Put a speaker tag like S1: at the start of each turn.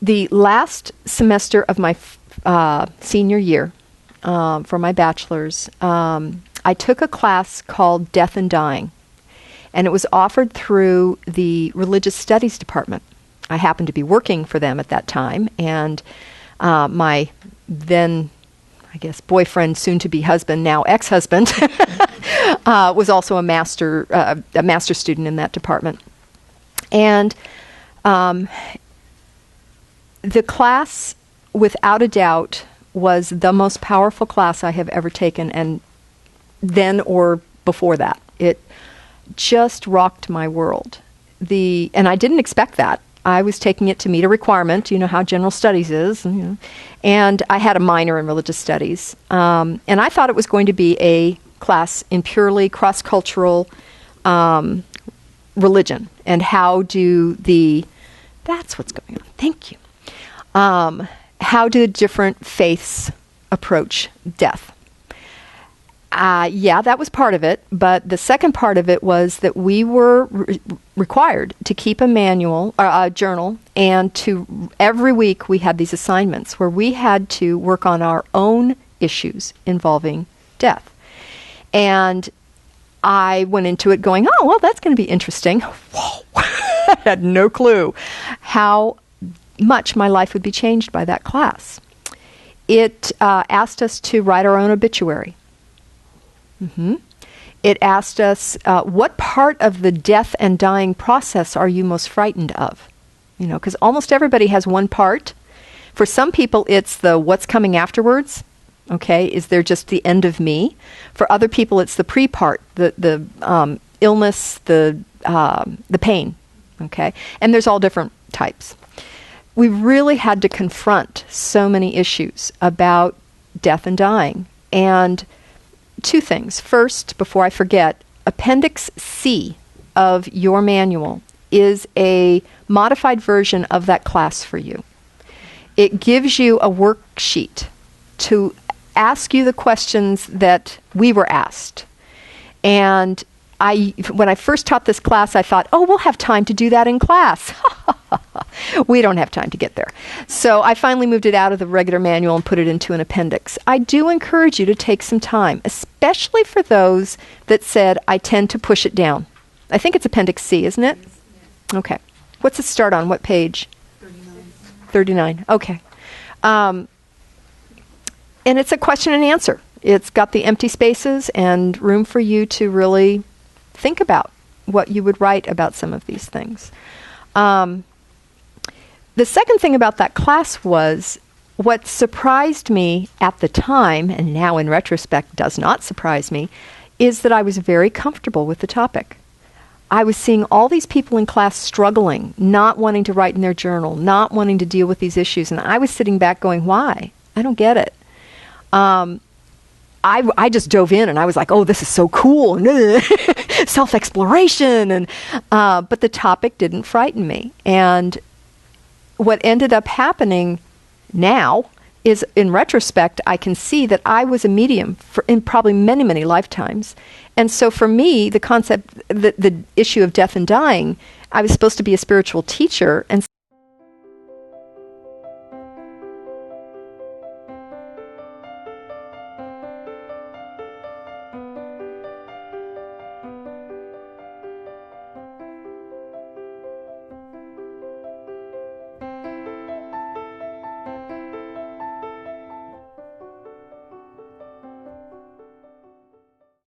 S1: the last semester of my senior year for my bachelor's, I took a class called Death and Dying, and it was offered through the Religious Studies Department. I happened to be working for them at that time, and my then, I guess, boyfriend, soon-to-be husband, now ex-husband, was also a master student in that department. And the class, without a doubt, was the most powerful class I have ever taken, and then or before that. It just rocked my world. And I didn't expect that. I was taking it to meet a requirement, you know how general studies is, and I had a minor in religious studies. And I thought it was going to be a class in purely cross-cultural religion, and that's what's going on, thank you. How do different faiths approach death? Yeah, that was part of it, but the second part of it was that we were required to keep a journal, and every week we had these assignments where we had to work on our own issues involving death. And I went into it going, oh, well, that's going to be interesting. Whoa. I had no clue how much my life would be changed by that class. It asked us to write our own obituary. It asked us, what part of the death and dying process are you most frightened of? Because almost everybody has one part. For some people, it's the what's coming afterwards. Okay, is there just the end of me? For other people, it's the pre-part, the illness, the pain. Okay, and there's all different types. We really had to confront so many issues about death and dying. And two things. First, before I forget, Appendix C of your manual is a modified version of that class for you. It gives you a worksheet to ask you the questions that we were asked. And when I first taught this class, I thought, oh, we'll have time to do that in class. We don't have time to get there. So I finally moved it out of the regular manual and put it into an appendix. I do encourage you to take some time, especially for those that said, I tend to push it down. I think it's Appendix C, isn't it? Okay. What's it start on? What page? 39. Okay. And it's a question and answer. It's got the empty spaces and room for you to really think about what you would write about some of these things. The second thing about that class was what surprised me at the time, and now in retrospect does not surprise me, is that I was very comfortable with the topic. I was seeing all these people in class struggling, not wanting to write in their journal, not wanting to deal with these issues, and I was sitting back going, why? I don't get it. I just dove in and I was like, oh, this is so cool, self-exploration, but the topic didn't frighten me. And what ended up happening now is, in retrospect, I can see that I was a medium in probably many, many lifetimes. And so for me, the concept, the issue of death and dying, I was supposed to be a spiritual teacher, and